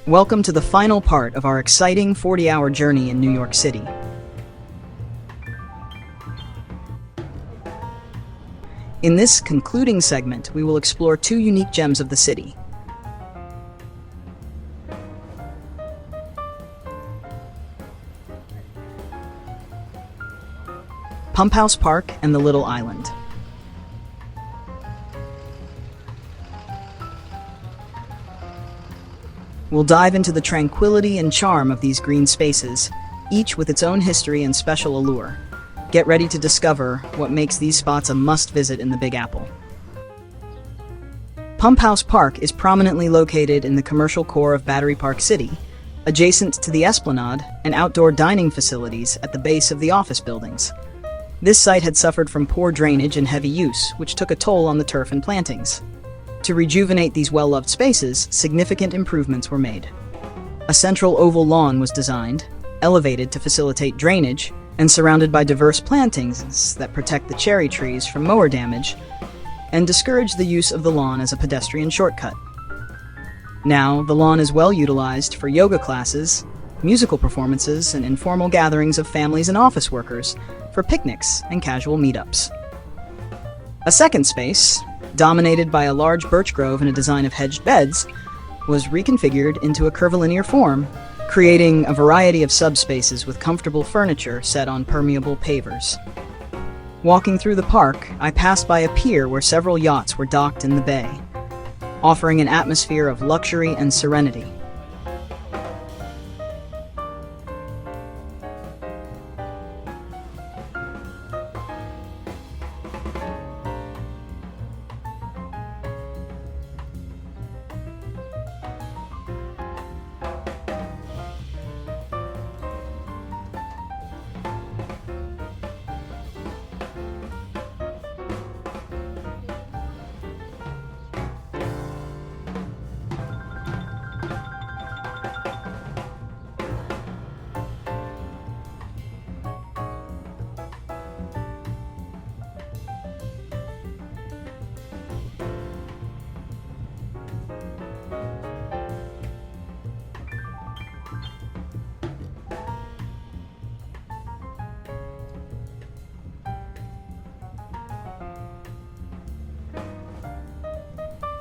Welcome to the final part of our exciting 40-hour journey in New York City. In this concluding segment, we will explore two unique gems of the city. Pump House Park and the Little Island. We'll dive into the tranquility and charm of these green spaces, each with its own history and special allure. Get ready to discover what makes these spots a must-visit in the Big Apple. Pump House Park is prominently located in the commercial core of Battery Park City, adjacent to the Esplanade and outdoor dining facilities at the base of the office buildings. This site had suffered from poor drainage and heavy use, which took a toll on the turf and plantings. To rejuvenate these well-loved spaces, significant improvements were made. A central oval lawn was designed, elevated to facilitate drainage, and surrounded by diverse plantings that protect the cherry trees from mower damage and discourage the use of the lawn as a pedestrian shortcut. Now, the lawn is well utilized for yoga classes, musical performances, and informal gatherings of families and office workers for picnics and casual meetups. A second space, dominated by a large birch grove and a design of hedged beds, was reconfigured into a curvilinear form, creating a variety of subspaces with comfortable furniture set on permeable pavers. Walking through the park, I passed by a pier where several yachts were docked in the bay, offering an atmosphere of luxury and serenity.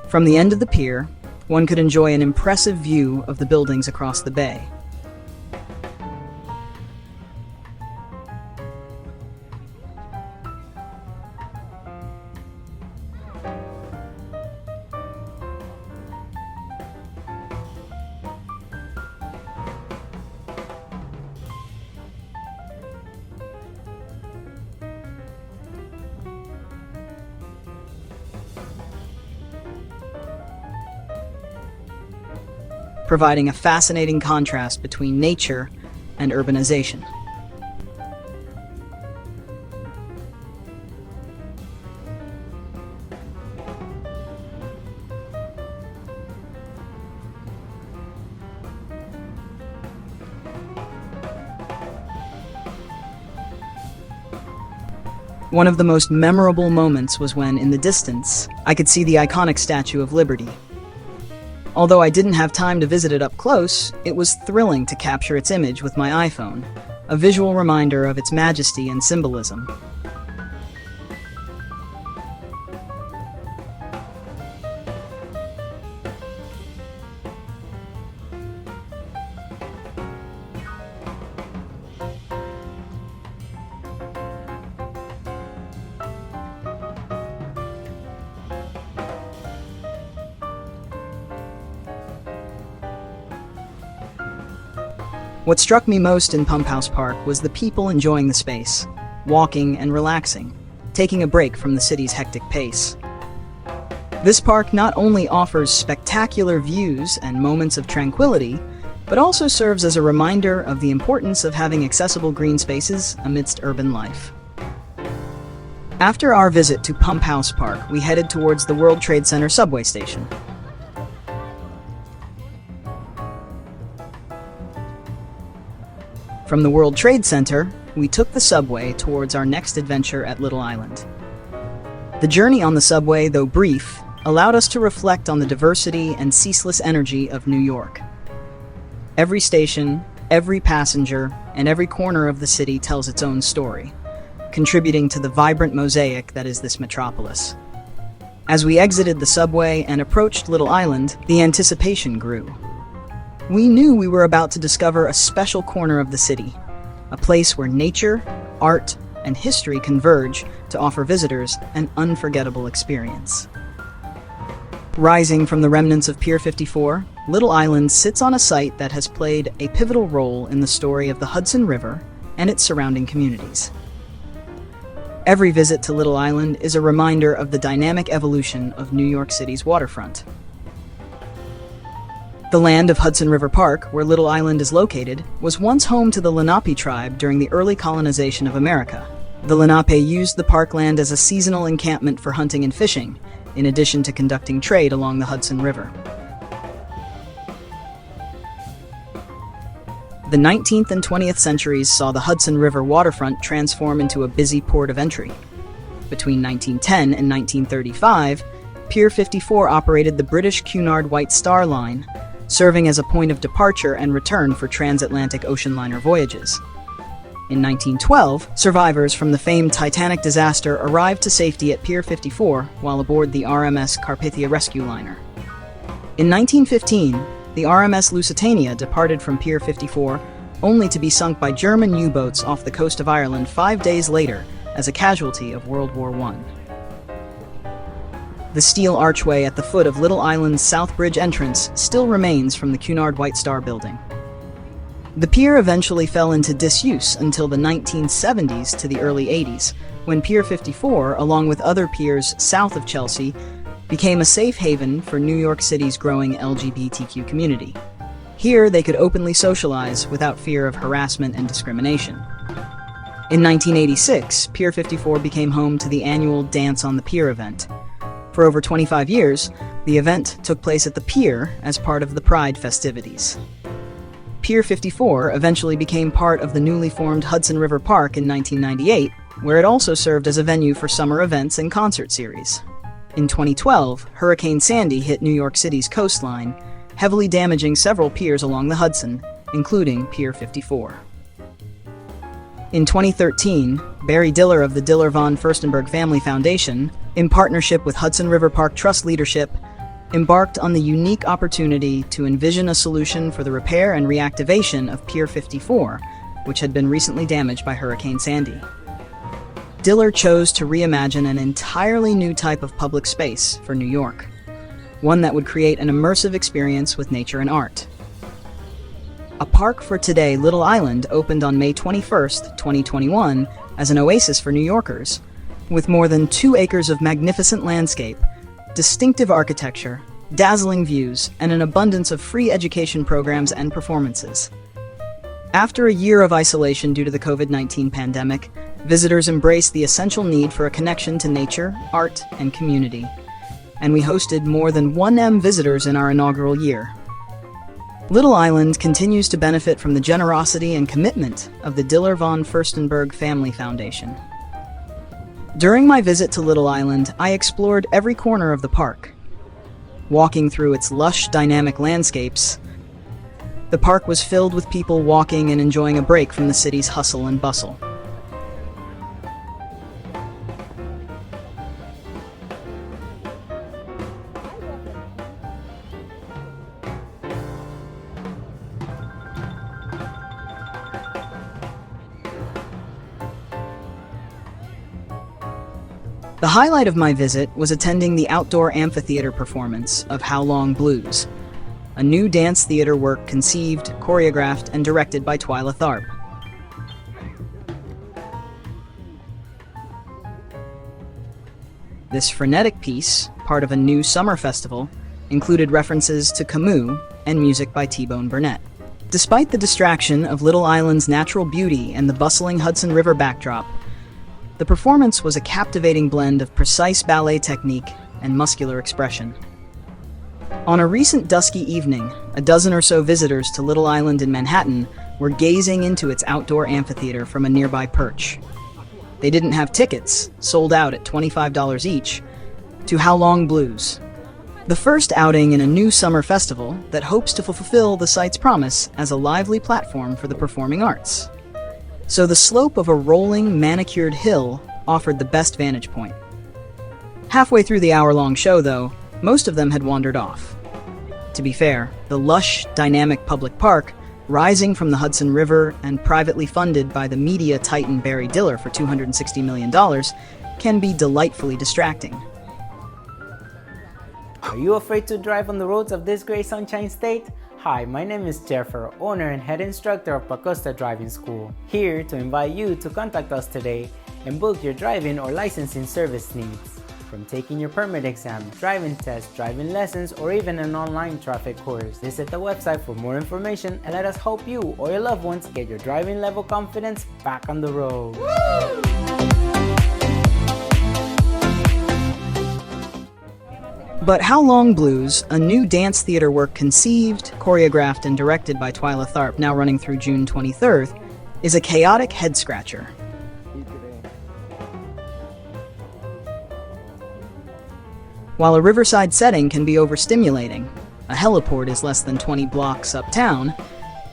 From the end of the pier, one could enjoy an impressive view of the buildings across the bay. Providing a fascinating contrast between nature and urbanization. One of the most memorable moments was when, in the distance, I could see the iconic Statue of Liberty. Although I didn't have time to visit it up close, it was thrilling to capture its image with my iPhone, a visual reminder of its majesty and symbolism. What struck me most in Pump House Park was the people enjoying the space, walking and relaxing, taking a break from the city's hectic pace. This park not only offers spectacular views and moments of tranquility, but also serves as a reminder of the importance of having accessible green spaces amidst urban life. After our visit to Pump House Park, we headed towards the World Trade Center subway station. From the World Trade Center, we took the subway towards our next adventure at Little Island. The journey on the subway, though brief, allowed us to reflect on the diversity and ceaseless energy of New York. Every station, every passenger, and every corner of the city tells its own story, contributing to the vibrant mosaic that is this metropolis. As we exited the subway and approached Little Island, the anticipation grew. We knew we were about to discover a special corner of the city, a place where nature, art, and history converge to offer visitors an unforgettable experience. Rising from the remnants of Pier 54, Little Island sits on a site that has played a pivotal role in the story of the Hudson River and its surrounding communities. Every visit to Little Island is a reminder of the dynamic evolution of New York City's waterfront. The land of Hudson River Park, where Little Island is located, was once home to the Lenape tribe during the early colonization of America. The Lenape used the parkland as a seasonal encampment for hunting and fishing, in addition to conducting trade along the Hudson River. The 19th and 20th centuries saw the Hudson River waterfront transform into a busy port of entry. Between 1910 and 1935, Pier 54 operated the British Cunard White Star Line, serving as a point of departure and return for transatlantic ocean liner voyages. In 1912, survivors from the famed Titanic disaster arrived to safety at Pier 54 while aboard the RMS Carpathia rescue liner. In 1915, the RMS Lusitania departed from Pier 54, only to be sunk by German U-boats off the coast of Ireland 5 days later as a casualty of World War I. The steel archway at the foot of Little Island's South Bridge entrance still remains from the Cunard White Star building. The pier eventually fell into disuse until the 1970s to the early 80s, when Pier 54, along with other piers south of Chelsea, became a safe haven for New York City's growing LGBTQ community. Here, they could openly socialize without fear of harassment and discrimination. In 1986, Pier 54 became home to the annual Dance on the Pier event. For over 25 years, the event took place at the pier as part of the Pride festivities. Pier 54 eventually became part of the newly formed Hudson River Park in 1998, where it also served as a venue for summer events and concert series. In 2012, Hurricane Sandy hit New York City's coastline, heavily damaging several piers along the Hudson, including Pier 54. In 2013, Barry Diller of the Diller von Furstenberg Family Foundation, in partnership with Hudson River Park Trust leadership, embarked on the unique opportunity to envision a solution for the repair and reactivation of Pier 54, which had been recently damaged by Hurricane Sandy. Diller chose to reimagine an entirely new type of public space for New York, one that would create an immersive experience with nature and art. A Park for Today Little Island opened on May 21, 2021, as an oasis for New Yorkers, with more than 2 acres of magnificent landscape, distinctive architecture, dazzling views, and an abundance of free education programs and performances. After a year of isolation due to the COVID-19 pandemic, visitors embraced the essential need for a connection to nature, art, and community. And we hosted more than 1M visitors in our inaugural year. Little Island continues to benefit from the generosity and commitment of the Diller von Furstenberg Family Foundation. During my visit to Little Island, I explored every corner of the park. Walking through its lush, dynamic landscapes, the park was filled with people walking and enjoying a break from the city's hustle and bustle. The highlight of my visit was attending the outdoor amphitheater performance of How Long Blues, a new dance theater work conceived, choreographed, and directed by Twyla Tharp. This frenetic piece, part of a new summer festival, included references to Camus and music by T-Bone Burnett. Despite the distraction of Little Island's natural beauty and the bustling Hudson River backdrop, the performance was a captivating blend of precise ballet technique and muscular expression. On a recent dusky evening, a dozen or so visitors to Little Island in Manhattan were gazing into its outdoor amphitheater from a nearby perch. They didn't have tickets, sold out at $25 each, to How Long Blues, The first outing in a new summer festival that hopes to fulfill the site's promise as a lively platform for the performing arts. So the slope of a rolling, manicured hill offered the best vantage point. Halfway through the hour-long show, though, most of them had wandered off. To be fair, the lush, dynamic public park, rising from the Hudson River and privately funded by the media titan Barry Diller for $260 million, can be delightfully distracting. Are you afraid to drive on the roads of this great Sunshine State? Hi, my name is Jeffer, owner and head instructor of Pacosta Driving School, here to invite you to contact us today and book your driving or licensing service needs. From taking your permit exam, driving tests, driving lessons, or even an online traffic course, visit the website for more information and let us help you or your loved ones get your driving level confidence back on the road. Woo! But How Long Blues, a new dance theater work conceived, choreographed, and directed by Twyla Tharp, now running through June 23rd, is a chaotic head-scratcher. While a riverside setting can be overstimulating, a heliport is less than 20 blocks uptown,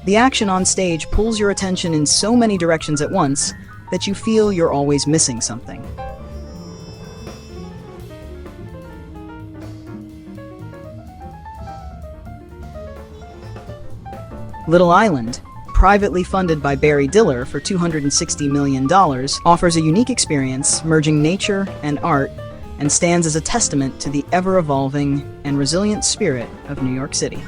the action on stage pulls your attention in so many directions at once that you feel you're always missing something. Little Island, privately funded by Barry Diller for $260 million, offers a unique experience merging nature and art and stands as a testament to the ever-evolving and resilient spirit of New York City.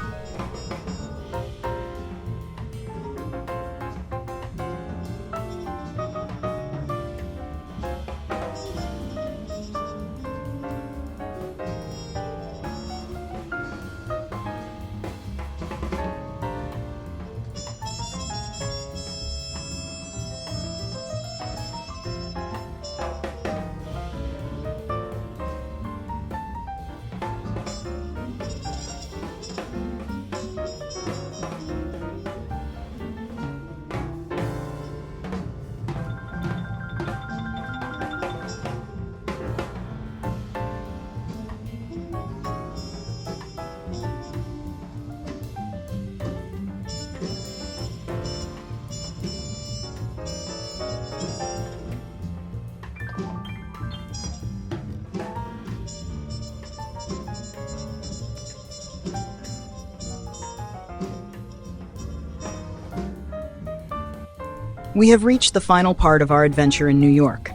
We have reached the final part of our adventure in New York.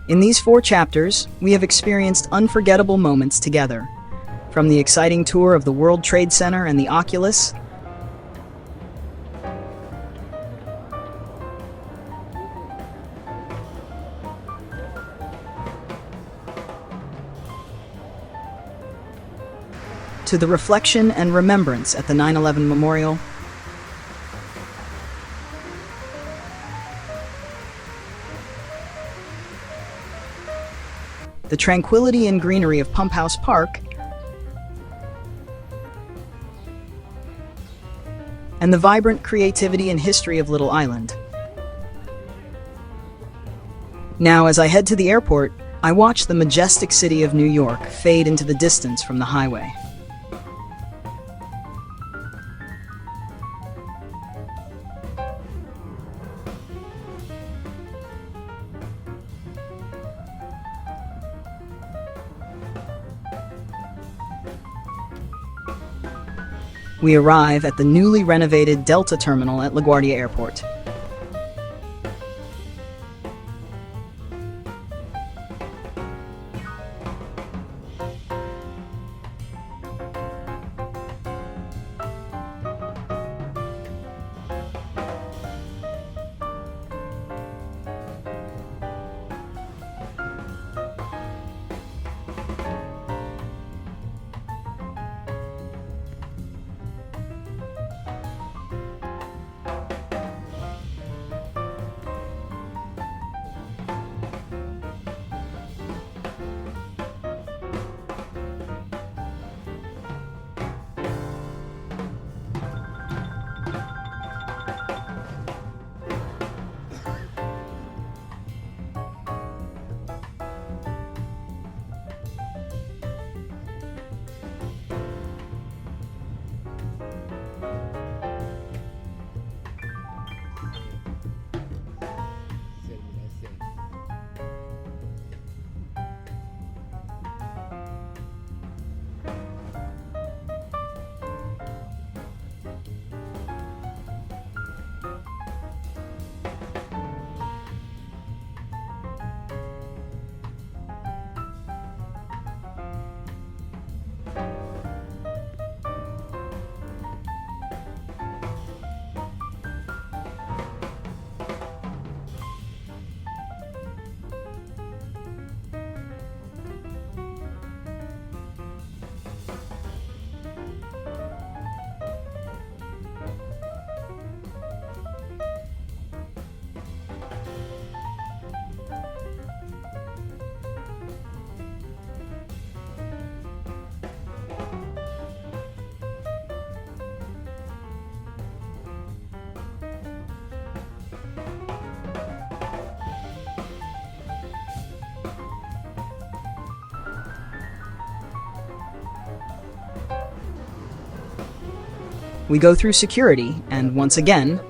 In these 4 chapters, we have experienced unforgettable moments together. From the exciting tour of the World Trade Center and the Oculus, to the reflection and remembrance at the 9/11 Memorial, the tranquility and greenery of Pump House Park, and the vibrant creativity and history of Little Island. Now, as I head to the airport, I watch the majestic city of New York fade into the distance from the highway. We arrive at the newly renovated Delta Terminal at LaGuardia Airport. We go through security, and once again,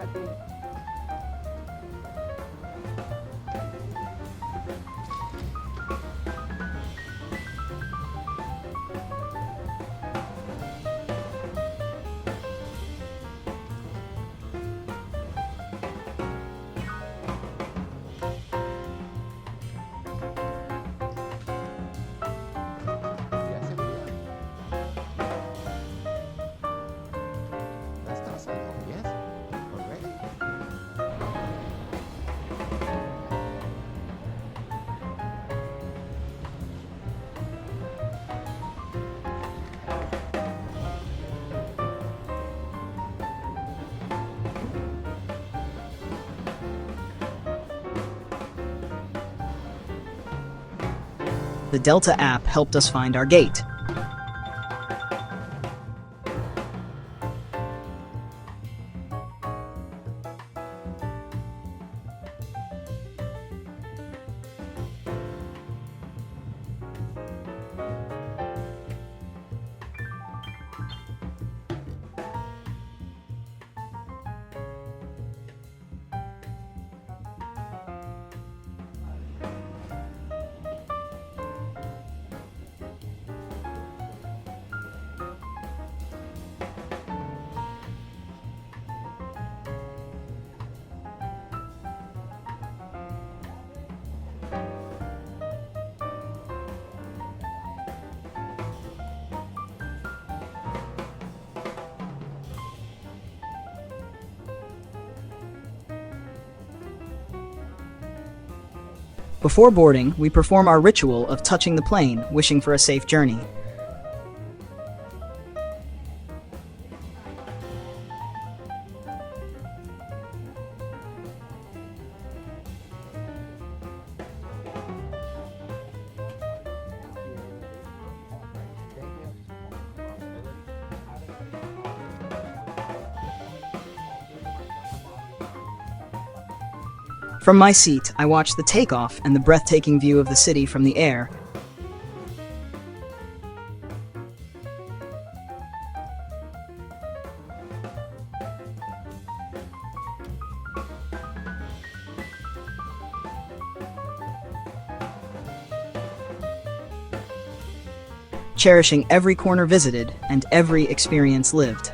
the Delta app helped us find our gate. Before boarding, we perform our ritual of touching the plane, wishing for a safe journey. From my seat, I watch the takeoff and the breathtaking view of the city from the air. Cherishing every corner visited and every experience lived.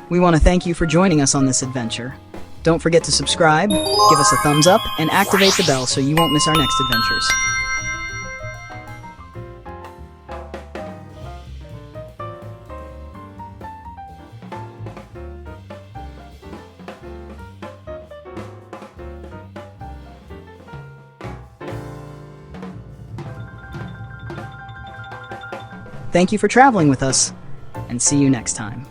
We want to thank you for joining us on this adventure. Don't forget to subscribe, give us a thumbs up, and activate the bell so you won't miss our next adventures. Thank you for traveling with us, and see you next time.